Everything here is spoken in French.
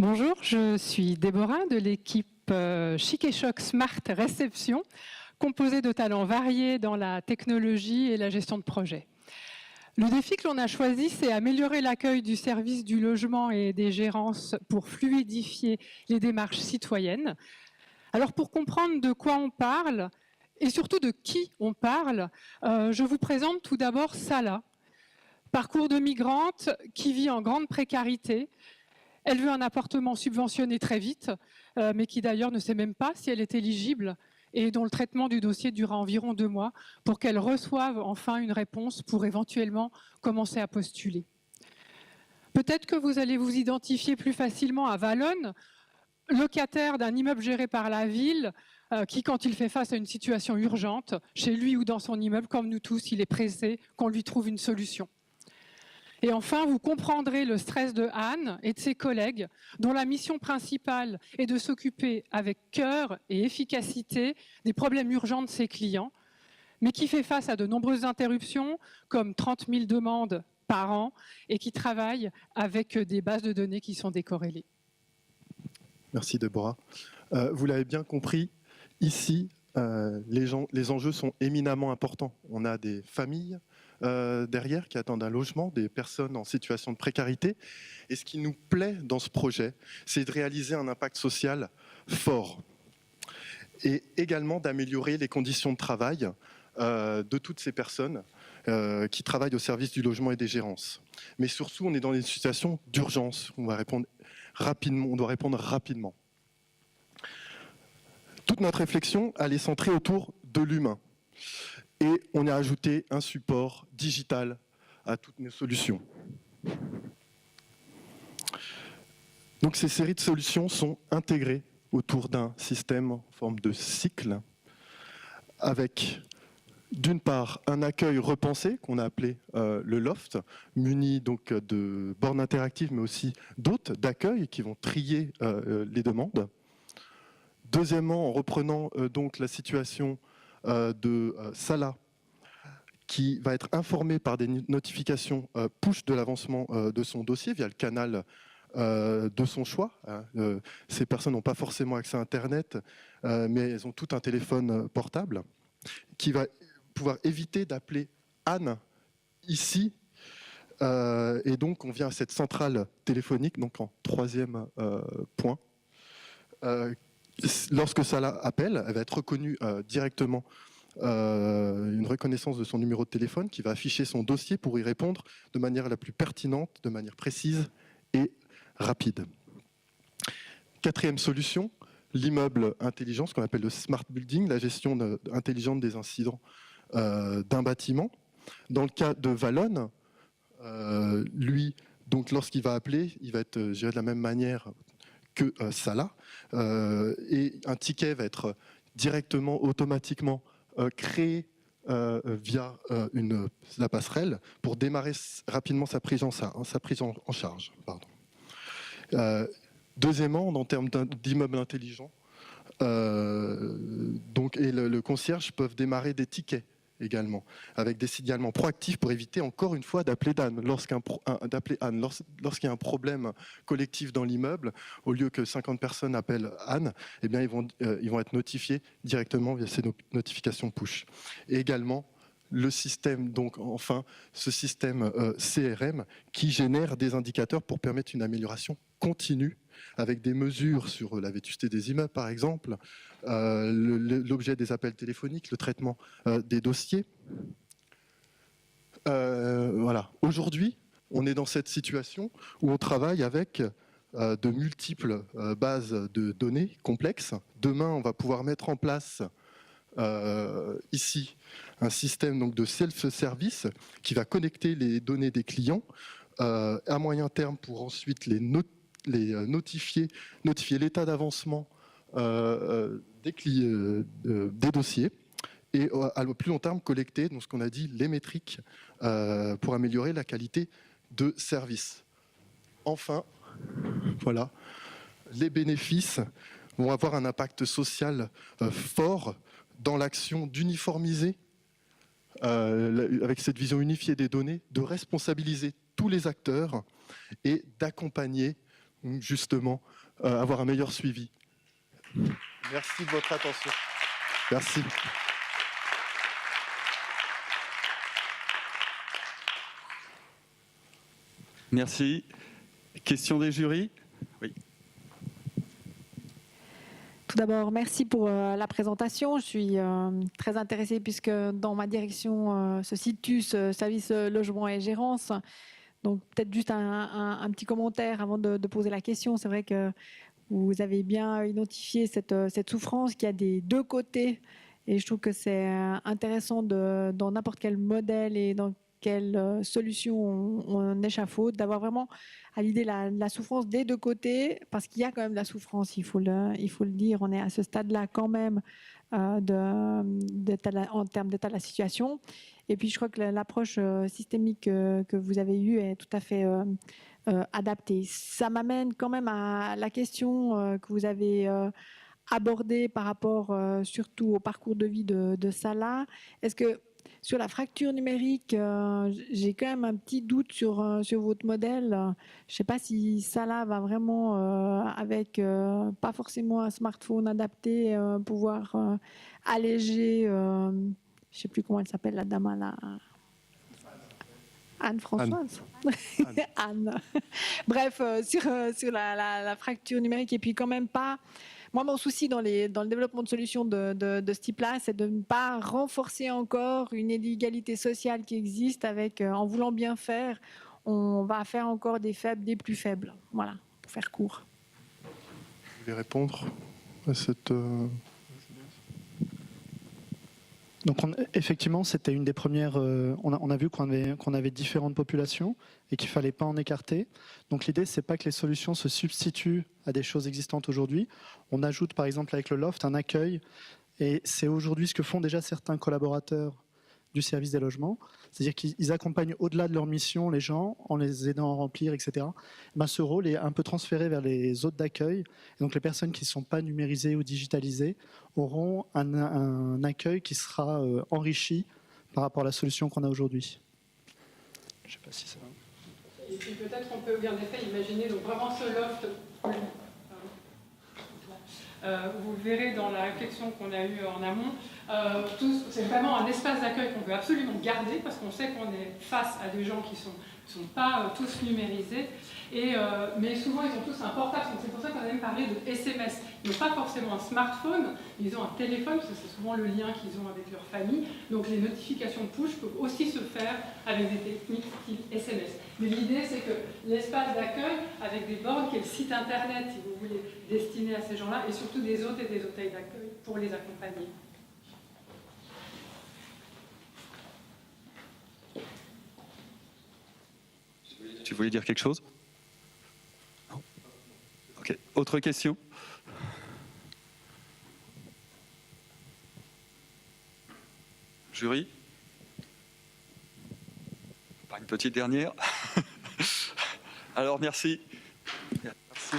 Bonjour, je suis Déborah de l'équipe Chic et Choc Smart Réception, composée de talents variés dans la technologie et la gestion de projet. Le défi que l'on a choisi, c'est améliorer l'accueil du service du logement et des gérances pour fluidifier les démarches citoyennes. Alors pour comprendre de quoi on parle et surtout de qui on parle, je vous présente tout d'abord Salah, parcours de migrante qui vit en grande précarité. Elle veut un appartement subventionné très vite, mais qui d'ailleurs ne sait même pas si elle est éligible et dont le traitement du dossier durera environ 2 mois pour qu'elle reçoive enfin une réponse pour éventuellement commencer à postuler. Peut-être que vous allez vous identifier plus facilement à Valonne, locataire d'un immeuble géré par la ville, qui, quand il fait face à une situation urgente, chez lui ou dans son immeuble, comme nous tous, il est pressé qu'on lui trouve une solution. Et enfin, vous comprendrez le stress de Anne et de ses collègues, dont la mission principale est de s'occuper avec cœur et efficacité des problèmes urgents de ses clients, mais qui fait face à de nombreuses interruptions, comme 30 000 demandes par an, et qui travaille avec des bases de données qui sont décorrélées. Merci Déborah. Vous l'avez bien compris, ici, les enjeux sont éminemment importants. On a des familles derrière qui attendent un logement, des personnes en situation de précarité. Et ce qui nous plaît dans ce projet, c'est de réaliser un impact social fort et également d'améliorer les conditions de travail de toutes ces personnes qui travaillent au service du logement et des gérances. Mais surtout, on est dans une situation d'urgence. On doit répondre rapidement. Toute notre réflexion, elle est centrée autour de l'humain. Et on a ajouté un support digital à toutes nos solutions. Donc ces séries de solutions sont intégrées autour d'un système en forme de cycle, avec d'une part un accueil repensé qu'on a appelé le loft, muni donc de bornes interactives, mais aussi d'hôtes d'accueil qui vont trier les demandes. Deuxièmement, en reprenant donc la situation de Salah, qui va être informé par des notifications push de l'avancement de son dossier via le canal de son choix. Ces personnes n'ont pas forcément accès à Internet, mais elles ont tout un téléphone portable, qui va pouvoir éviter d'appeler Anne ici. Et donc, on vient à cette centrale téléphonique, donc en troisième point. Lorsque Salah appelle, elle va être reconnue directement, une reconnaissance de son numéro de téléphone qui va afficher son dossier pour y répondre de manière la plus pertinente, de manière précise et rapide. Quatrième solution, l'immeuble intelligent, ce qu'on appelle le smart building, la gestion intelligente des incidents d'un bâtiment. Dans le cas de Valonne, lui, donc lorsqu'il va appeler, il va être géré de la même manière que Salah, et un ticket va être directement, automatiquement créé via la passerelle pour démarrer rapidement sa prise en charge. Deuxièmement, en termes d'immeuble intelligent, donc, et le concierge peuvent démarrer des tickets également, avec des signalements proactifs pour éviter encore une fois d'appeler Anne. Lorsqu'il y a un problème collectif dans l'immeuble, au lieu que 50 personnes appellent Anne, eh bien, ils vont être notifiés directement via ces notifications push. Et également, le système, donc enfin, ce système CRM qui génère des indicateurs pour permettre une amélioration continue avec des mesures sur la vétusté des immeubles, par exemple, l'objet des appels téléphoniques, le traitement des dossiers. Voilà. Aujourd'hui, on est dans cette situation où on travaille avec de multiples bases de données complexes. Demain, on va pouvoir mettre en place ici un système donc, de self-service qui va connecter les données des clients à moyen terme pour ensuite les notifier l'état d'avancement des dossiers et à plus long terme collecter donc, ce qu'on a dit les métriques pour améliorer la qualité de service. Enfin, voilà, les bénéfices vont avoir un impact social fort dans l'action d'uniformiser, avec cette vision unifiée des données, de responsabiliser tous les acteurs et d'accompagner justement avoir un meilleur suivi. Merci de votre attention. Merci. Merci. Question des jurys? Oui. Tout d'abord, merci pour la présentation. Je suis très intéressée puisque dans ma direction se situe ce service logement et gérance. Donc peut-être juste un petit commentaire avant de poser la question. C'est vrai que vous avez bien identifié cette souffrance qui a des deux côtés. Et je trouve que c'est intéressant dans n'importe quel modèle et dans quelle solution on échafaude, d'avoir vraiment à l'idée la souffrance des deux côtés, parce qu'il y a quand même de la souffrance, il faut le dire. On est à ce stade-là quand même en termes d'état de la situation. Et puis je crois que l'approche systémique que vous avez eue est tout à fait adaptée. Ça m'amène quand même à la question que vous avez abordée par rapport surtout au parcours de vie de Salah. Est-ce que sur la fracture numérique, j'ai quand même un petit doute sur votre modèle. Je ne sais pas si Salah va vraiment, avec pas forcément un smartphone adapté, pouvoir alléger, je ne sais plus comment elle s'appelle, la dame là. Anne-Françoise Anne. Bref, sur la fracture numérique, et puis quand même pas... Moi, mon souci dans le développement de solutions de ce type-là, c'est de ne pas renforcer encore une inégalité sociale qui existe avec, en voulant bien faire, on va faire encore des faibles des plus faibles. Voilà, pour faire court. Vous voulez répondre à cette... Donc effectivement, c'était une des premières. On a vu qu'on avait différentes populations et qu'il fallait pas en écarter. Donc l'idée, c'est pas que les solutions se substituent à des choses existantes aujourd'hui. On ajoute par exemple avec le loft un accueil, et c'est aujourd'hui ce que font déjà certains collaborateurs du service des logements, c'est-à-dire qu'ils accompagnent au-delà de leur mission les gens en les aidant à remplir, etc. Ben, ce rôle est un peu transféré vers les hôtes d'accueil. Et donc les personnes qui ne sont pas numérisées ou digitalisées auront un accueil qui sera enrichi par rapport à la solution qu'on a aujourd'hui. Je ne sais pas si ça va. Et puis peut-être on peut en effet imaginer donc vraiment ce loft. Vous le verrez dans la réflexion qu'on a eue en amont. C'est vraiment un espace d'accueil qu'on veut absolument garder parce qu'on sait qu'on est face à des gens qui ne sont pas tous numérisés. Mais souvent, ils ont tous un portable. C'est pour ça qu'on a même parlé de SMS. Ils n'ont pas forcément un smartphone, ils ont un téléphone, parce que c'est souvent le lien qu'ils ont avec leur famille. Donc les notifications push peuvent aussi se faire avec des techniques type SMS. Mais l'idée, c'est que l'espace d'accueil, avec des bornes, qui est le site internet, si vous voulez, destiné à ces gens-là, et surtout des hôtes et des hôtels d'accueil pour les accompagner. Tu voulais dire quelque chose? Non. Ok. Autre question? Jury? Pas une petite dernière? Alors, merci. Merci.